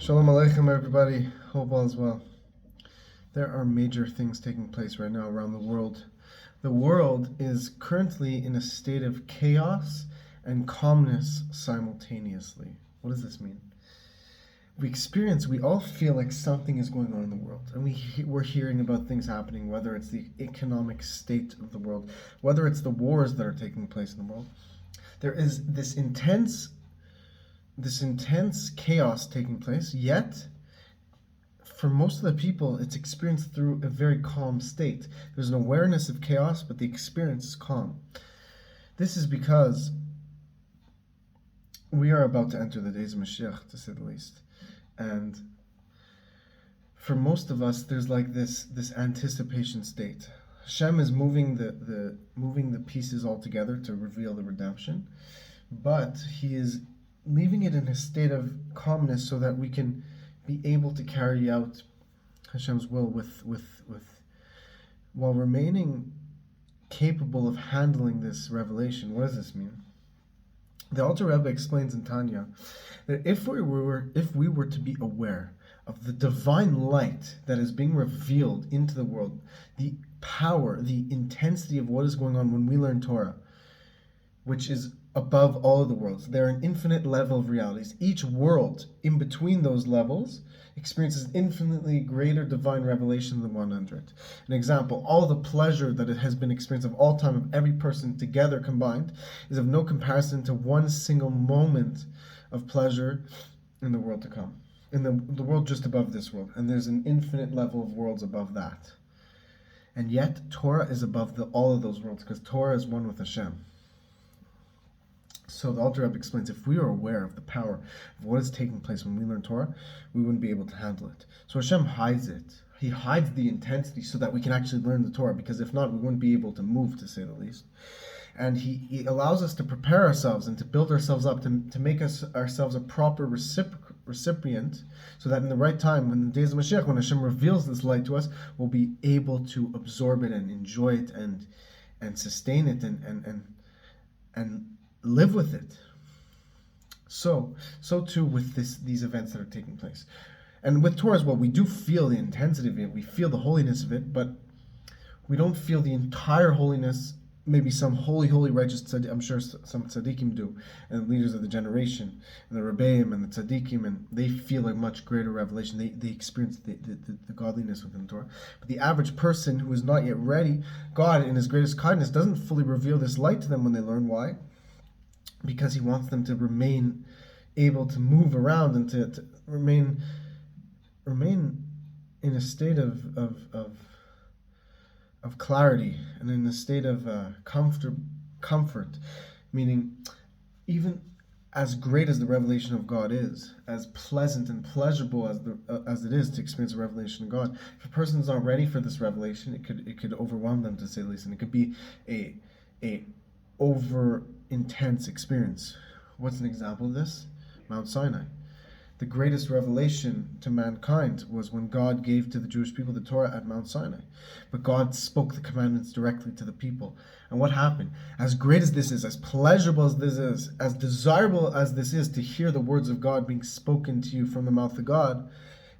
Shalom Aleichem, everybody. Hope all is well. There are major things taking place right now around the world. The world is currently in a state of chaos and calmness simultaneously. What does this mean? We all feel like something is going on in the world, and we're hearing about things happening, whether it's the economic state of the world, whether it's the wars that are taking place in the world. There is this intense chaos taking place, yet for most of the people it's experienced through a very calm state. There's an awareness of chaos, but the experience is calm. This is because we are about to enter the days of Mashiach, to say the least. And for most of us, there's like this anticipation state. Hashem is moving the pieces all together to reveal the redemption, but He is leaving it in a state of calmness so that we can be able to carry out Hashem's will with while remaining capable of handling this revelation. What does this mean? The Alter Rebbe explains in Tanya that if we were to be aware of the divine light that is being revealed into the world, the power, the intensity of what is going on when we learn Torah, which is above all of the worlds. They're an infinite level of realities. Each world in between those levels experiences infinitely greater divine revelation than one under it. An example, all the pleasure that it has been experienced of all time of every person together combined is of no comparison to one single moment of pleasure in the world to come. In the world just above this world. And there's an infinite level of worlds above that. And yet, Torah is above all of those worlds, because Torah is one with Hashem. So the Alter Rebbe explains, if we are aware of the power of what is taking place when we learn Torah, we wouldn't be able to handle it. So Hashem hides it. He hides the intensity so that we can actually learn the Torah, because if not, we wouldn't be able to move, to say the least. And He allows us to prepare ourselves and to build ourselves up, to make ourselves a proper recipient, so that in the right time, when the days of Mashiach, when Hashem reveals this light to us, we'll be able to absorb it and enjoy it and sustain it and live with it. So too with these events that are taking place. And with Torah as well, we do feel the intensity of it, we feel the holiness of it, but we don't feel the entire holiness. Maybe some holy, righteous tzaddik, I'm sure some tzaddikim do, and leaders of the generation, and the Rebbeim and the tzaddikim, and they feel a much greater revelation. They experience the godliness within the Torah. But the average person who is not yet ready, God in His greatest kindness doesn't fully reveal this light to them when they learn. Why? Because He wants them to remain able to move around and to remain in a state of clarity and in a state of comfort, meaning even as great as the revelation of God is, as pleasant and pleasurable as it is to experience the revelation of God, if a person is not ready for this revelation, it could overwhelm them, to say the least, and it could be a over intense experience. What's an example of this? Mount Sinai. The greatest revelation to mankind was when God gave to the Jewish people the Torah at Mount Sinai. But God spoke the commandments directly to the people. And what happened? As great as this is, as pleasurable as this is, as desirable as this is to hear the words of God being spoken to you from the mouth of God,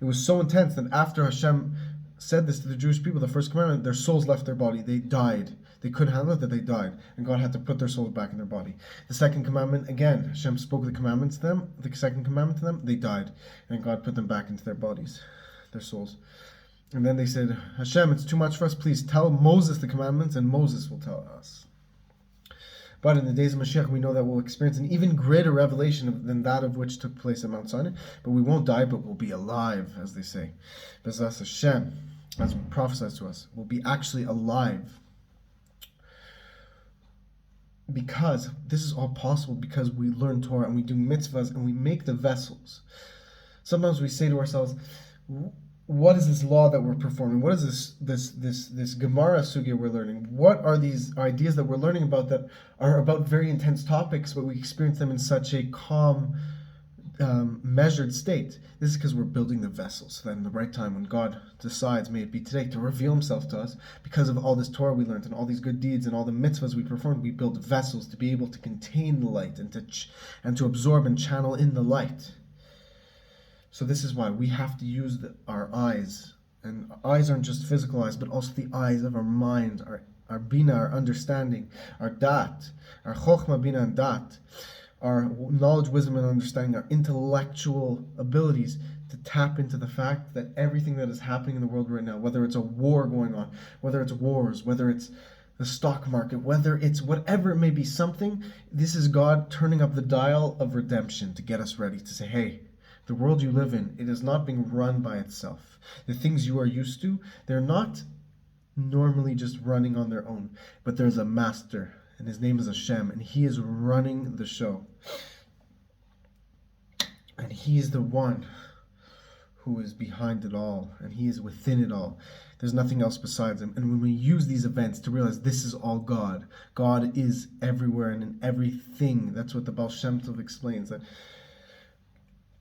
it was so intense that after Hashem said this to the Jewish people, the first commandment, their souls left their body. They died. They couldn't handle it, that they died. And God had to put their souls back in their body. The second commandment, again, Hashem spoke the commandments to them. The second commandment to them, they died. And God put them back into their bodies, their souls. And then they said, Hashem, it's too much for us. Please tell Moses the commandments, and Moses will tell us. But in the days of Mashiach, we know that we'll experience an even greater revelation than that of which took place at Mount Sinai. But we won't die, but we'll be alive, as they say. Bezras Hashem, as prophesies to us, will be actually alive. Because this is all possible because we learn Torah and we do mitzvahs and we make the vessels. Sometimes we say to ourselves, what is this law that we're performing? What is this Gemara sugya we're learning? What are these ideas that we're learning about that are about very intense topics, but we experience them in such a calm, measured state? This is because we're building the vessels, so that in the right time, when God decides, may it be today, to reveal Himself to us, because of all this Torah we learned and all these good deeds and all the mitzvahs we performed, we build vessels to be able to contain the light and to absorb and channel in the light. So this is why we have to use our eyes. And eyes aren't just physical eyes, but also the eyes of our mind, our bina, our understanding, our dat, our chokhmah, bina, and dat, our knowledge, wisdom, and understanding, our intellectual abilities to tap into the fact that everything that is happening in the world right now, whether it's a war going on, whether it's wars, whether it's the stock market, whether it's whatever it may be, something, this is God turning up the dial of redemption to get us ready to say, hey, the world you live in, it is not being run by itself. The things you are used to, they're not normally just running on their own, but there's a master, and his name is Hashem, and he is running the show. And he is the one who is behind it all, and he is within it all. There's nothing else besides him. And when we use these events to realize this is all God, God is everywhere and in everything. That's what the Baal Shem Tov explains, that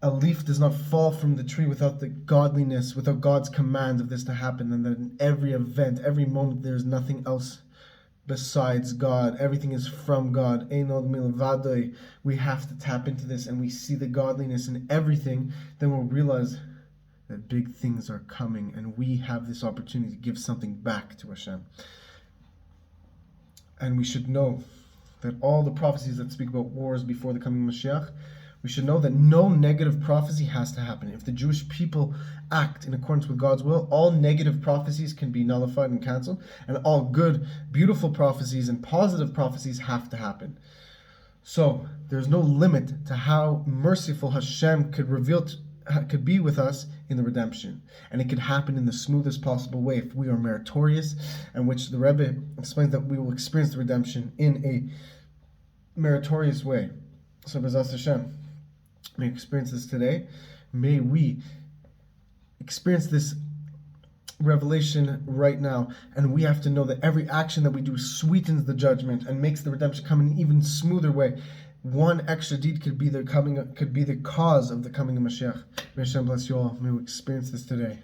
a leaf does not fall from the tree without the godliness, without God's command of this to happen, and that in every event, every moment, there's nothing else besides God. Everything is from God. We have to tap into this, and we see the godliness in everything. Then we'll realize that big things are coming, and we have this opportunity to give something back to Hashem. And we should know that all the prophecies that speak about wars before the coming Mashiach, we should know that no negative prophecy has to happen. If the Jewish people act in accordance with God's will, all negative prophecies can be nullified and cancelled, and all good, beautiful prophecies and positive prophecies have to happen. So there's no limit to how merciful Hashem could be with us in the redemption, and it could happen in the smoothest possible way if we are meritorious, and which the Rebbe explains that we will experience the redemption in a meritorious way. So B'ezras Hashem, may we experience this today. May we experience this revelation right now, and we have to know that every action that we do sweetens the judgment and makes the redemption come in an even smoother way. One extra deed could be the cause of the coming of Mashiach. May Hashem bless you all. May we experience this today.